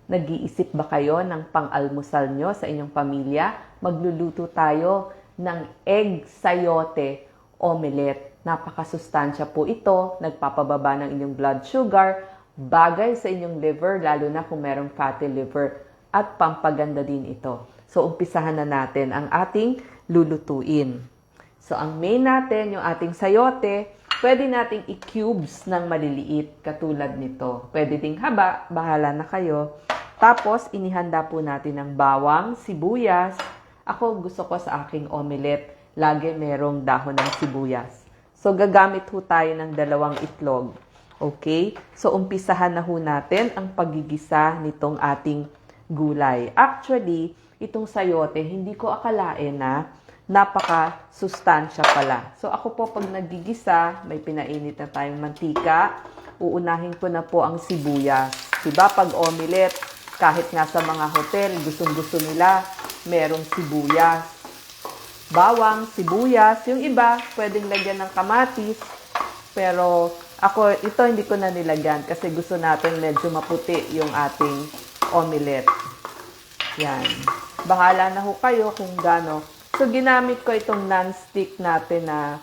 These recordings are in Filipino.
Nag-iisip ba kayo ng pang-almusal nyo sa inyong pamilya? Magluluto tayo ng egg sayote omelette. Napakasustansya po ito, nagpapababa ng inyong blood sugar, bagay sa inyong liver, lalo na kung merong fatty liver, at pampaganda din ito. So, umpisahan na natin ang ating lulutuin. So, ang main natin, yung ating sayote, pwede nating i-cubes ng maliliit katulad nito. Pwede ding haba, bahala na kayo. Tapos, inihanda po natin ng bawang, sibuyas. Ako, gusto ko sa aking omelette, lagi merong dahon ng sibuyas. So, gagamit ho tayo ng 2 itlog. Okay? So, umpisahan na ho natin ang paggigisa nitong ating gulay. Actually, itong sayote, hindi ko akalain na napaka-sustansya pala. So, ako po pag nagigisa, may pinainit na tayong mantika, uunahin ko na po ang sibuyas. Diba? Pag omelette, kahit nga sa mga hotel, gustong-gusto nila, merong sibuyas. Bawang, sibuyas. Yung iba, pwedeng lagyan ng kamatis. Pero ako, ito hindi ko na nilagyan kasi gusto natin medyo maputi yung ating omelette. Yan. Bahala na ho kayo kung gaano. So, ginamit ko itong non-stick natin na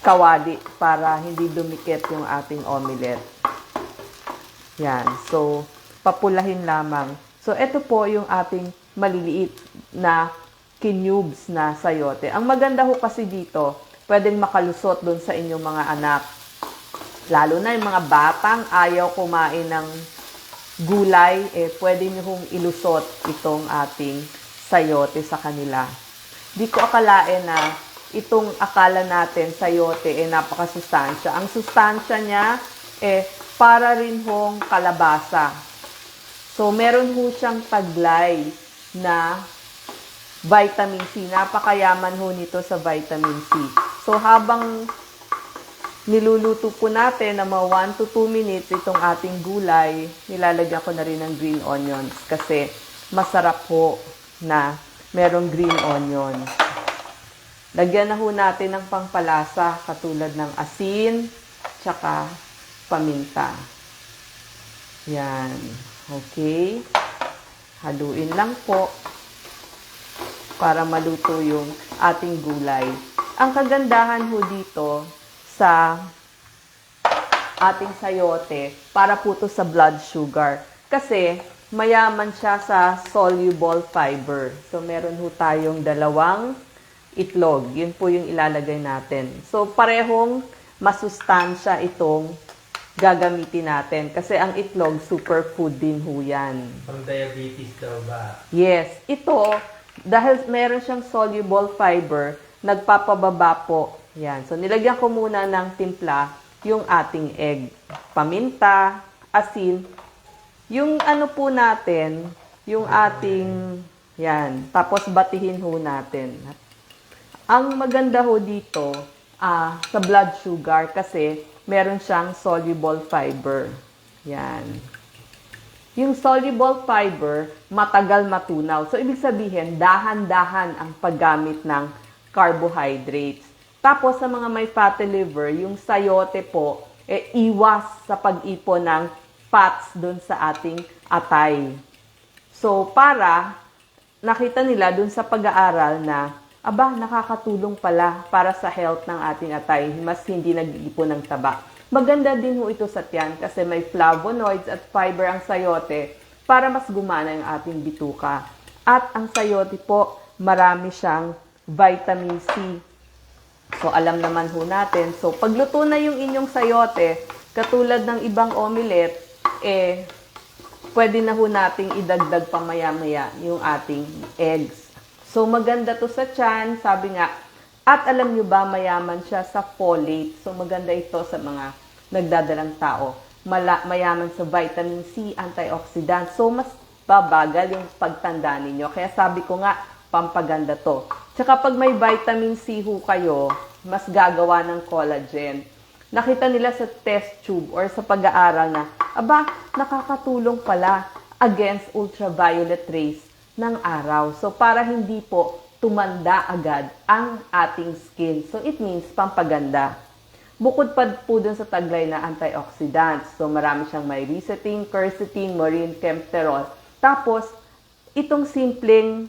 kawali para hindi dumikit yung ating omelette. Yan. So, papulahin lamang. So, ito po yung ating maliliit na kinubes na sayote. Ang maganda ho kasi dito, pwedeng makalusot doon sa inyong mga anak. Lalo na yung mga batang ayaw kumain ng gulay, pwede nyo hong ilusot itong ating sayote sa kanila. Di ko akalain na itong akala natin sayote napakasustansya. Ang sustansya niya para rin hong kalabasa. So meron ho siyang taglay na vitamin C. Napakayaman ho nito sa vitamin C. So habang niluluto po natin na mga 1 to 2 minutes itong ating gulay, nilalagyan ko na rin ng green onions kasi masarap po na merong green onion. Lagyan na ho natin ng pangpalasa katulad ng asin, tsaka paminta. Yan. Okay. Haluin lang po para maluto yung ating gulay. Ang kagandahan ho dito sa ating sayote, para po to sa blood sugar. Kasi mayaman siya sa soluble fiber. So, meron ho tayong 2 itlog. Yun po yung ilalagay natin. So, parehong masustansya itong gagamitin natin. Kasi ang itlog, superfood din ho yan. Pang diabetes daw ba? Yes. Ito, dahil meron siyang soluble fiber, nagpapababa po. Yan. So, nilagyan ko muna ng timpla yung ating egg. Paminta, asin, yung ano po natin, yung ating, yan, tapos batihin ho natin. Ang maganda ho dito, sa blood sugar kasi meron siyang soluble fiber. Yan. Yung soluble fiber, matagal matunaw. So, ibig sabihin, dahan-dahan ang paggamit ng carbohydrates. Tapos, sa mga may fatty liver, yung sayote po, iwas sa pag-ipon ng fats doon sa ating atay. So, para nakita nila doon sa pag-aaral na, nakakatulong pala para sa health ng ating atay, mas hindi nag-iipon ng taba. Maganda din ho ito sa tiyan kasi may flavonoids at fiber ang sayote para mas gumana ang ating bituka. At ang sayote po, marami siyang vitamin C. So, alam naman ho natin. So, pagluto na yung inyong sayote, katulad ng ibang omelette, pwede na ho nating idagdag pa maya-maya yung ating eggs. So, maganda to sa tiyan, sabi nga. At alam nyo ba, mayaman siya sa folate. So, maganda ito sa mga nagdadalang tao. Mayaman sa vitamin C, antioxidant. So, mas babagal yung pagtanda ninyo. Kaya sabi ko nga, pampaganda to. Tsaka pag may vitamin C ho kayo, mas gagawa ng collagen. Nakita nila sa test tube or sa pag-aaral na, nakakatulong pala against ultraviolet rays ng araw. So, para hindi po tumanda agad ang ating skin. So, it means pampaganda. Bukod pa po dun sa taglay na antioxidants. So, marami siyang may resetting, quercetin, maurine, camphorol. Tapos, itong simpleng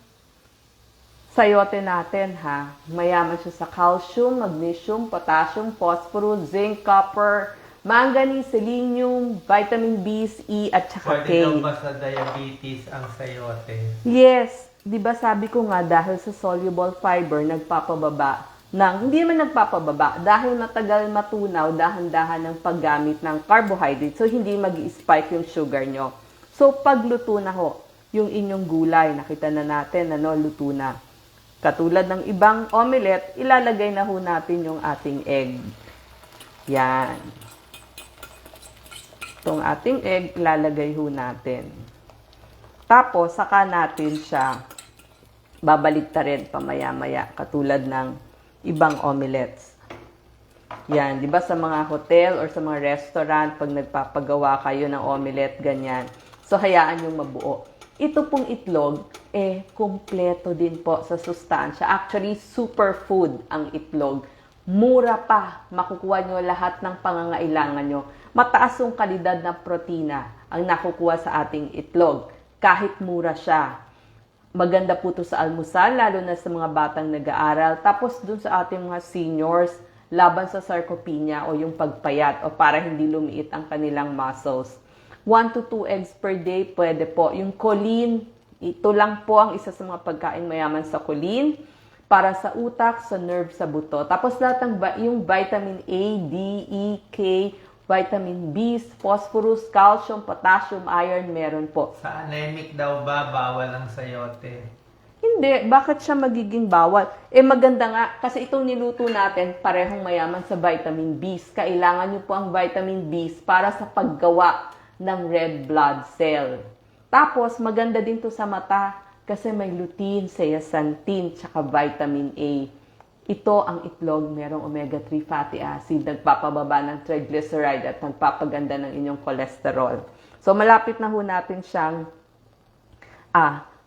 sayote natin, ha, mayaman siya sa calcium, magnesium, potassium, phosphorus, zinc, copper, manganese, selenium, vitamin B, E, at saka K. Pwede daw ba sa diabetes ang sayote? Yes, di ba sabi ko nga dahil sa soluble fiber, nagpapababa hindi man nagpapababa, dahil matagal matunaw, dahan-dahan ng paggamit ng carbohydrate, so hindi mag-spike yung sugar nyo. So, pagluto na ho, yung inyong gulay, nakita na natin, luto na. Katulad ng ibang omelette, ilalagay na ho natin yung ating egg. Yan. Itong ating egg, ilalagay ho natin. Tapos, saka natin siya babaliktarin pamaya-maya, katulad ng ibang omelettes. Yan, di ba sa mga hotel or sa mga restaurant, pag nagpapagawa kayo ng omelette, ganyan. So, hayaan yung mabuo. Ito pong itlog, kumpleto din po sa sustansya. Actually, superfood ang itlog. Mura pa, makukuha nyo lahat ng pangangailangan nyo. Mataas yung kalidad ng protina ang nakukuha sa ating itlog. Kahit mura siya. Maganda po ito sa almusal, lalo na sa mga batang nag-aaral. Tapos dun sa ating mga seniors, laban sa sarcopenia o yung pagpayat o para hindi lumiit ang kanilang muscles. 1 to 2 eggs per day, pwede po. Yung choline, ito lang po ang isa sa mga pagkain mayaman sa choline para sa utak, sa nerve, sa buto. Tapos lahat ng yung vitamin A, D, E, K, vitamin B, phosphorus, calcium, potassium, iron, meron po. Sa anemic daw ba, bawal ang sayote? Hindi. Bakit siya magiging bawal? Maganda nga. Kasi itong niluto natin, parehong mayaman sa vitamin B. Kailangan nyo po ang vitamin B para sa paggawa ng red blood cell. Tapos, maganda din to sa mata kasi may lutein, zeaxanthin, tsaka vitamin A. Ito ang itlog, merong omega-3 fatty acid, nagpapababa ng triglyceride at nagpapaganda ng inyong cholesterol. So, malapit na ho natin siyang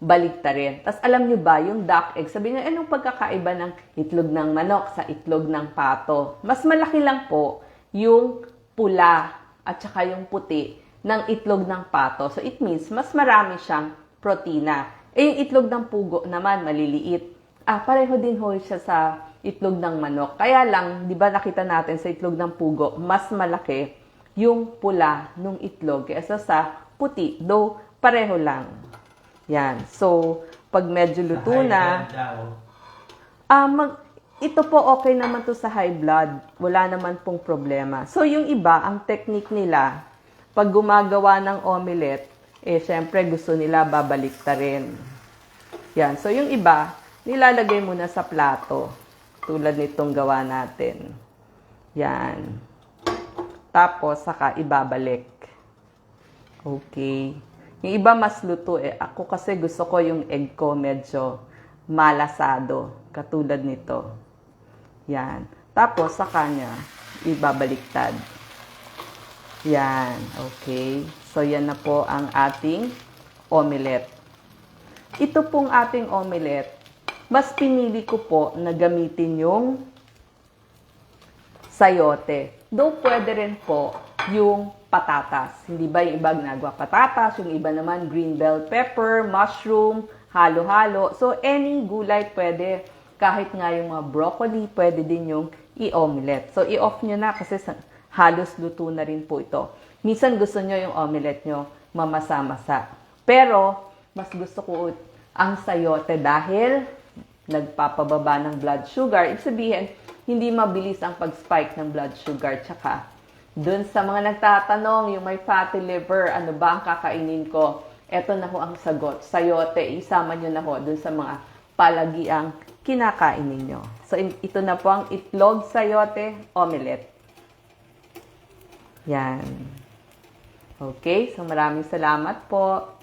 baliktarin. Tapos, alam nyo ba, yung duck egg, sabi nyo, anong pagkakaiba ng itlog ng manok sa itlog ng pato? Mas malaki lang po yung pula at saka yung puti ng itlog ng pato. So, it means, mas marami siyang protina. Yung itlog ng pugo naman, maliliit. Pareho din ho siya sa itlog ng manok. Kaya lang, di ba nakita natin sa itlog ng pugo, mas malaki yung pula ng itlog kaysa sa puti. Though, pareho lang. Yan. So, pag medyo luto na, ito po okay naman to sa high blood. Wala naman pong problema. So, yung iba, ang technique nila, pag gumagawa ng omelette, syempre gusto nila babaliktarin. Yan. So, yung iba, nilalagay muna sa plato. Tulad nitong gawa natin. Yan. Tapos, saka ibabalik. Okay. Yung iba mas luto Ako kasi gusto ko yung egg ko medyo malasado. Katulad nito. Yan. Tapos, saka niya ibabaliktad. Yan. Okay. So, yan na po ang ating omelette. Ito pong ating omelette, mas pinili ko po na gamitin yung sayote. Though pwede rin po yung patatas. Hindi ba yung iba ginagawa patatas, yung iba naman green bell pepper, mushroom, halo-halo. So, any gulay pwede. Kahit nga yung mga broccoli, pwede din yung i-omelette. So, i-off nyo na kasi halos luto na rin po ito. Minsan gusto nyo yung omelette nyo mamasa-masa. Pero, mas gusto ko ang sayote dahil nagpapababa ng blood sugar. Ibig sabihin, hindi mabilis ang pag-spike ng blood sugar. Tsaka, dun sa mga nagtatanong, yung may fatty liver, ano ba ang kakainin ko? Eto na ho ang sagot. Sayote, isama nyo na ho dun sa mga palagiang kinakain ninyo. So, ito na po ang itlog sayote omelette. Yan. Okay, so maraming salamat po.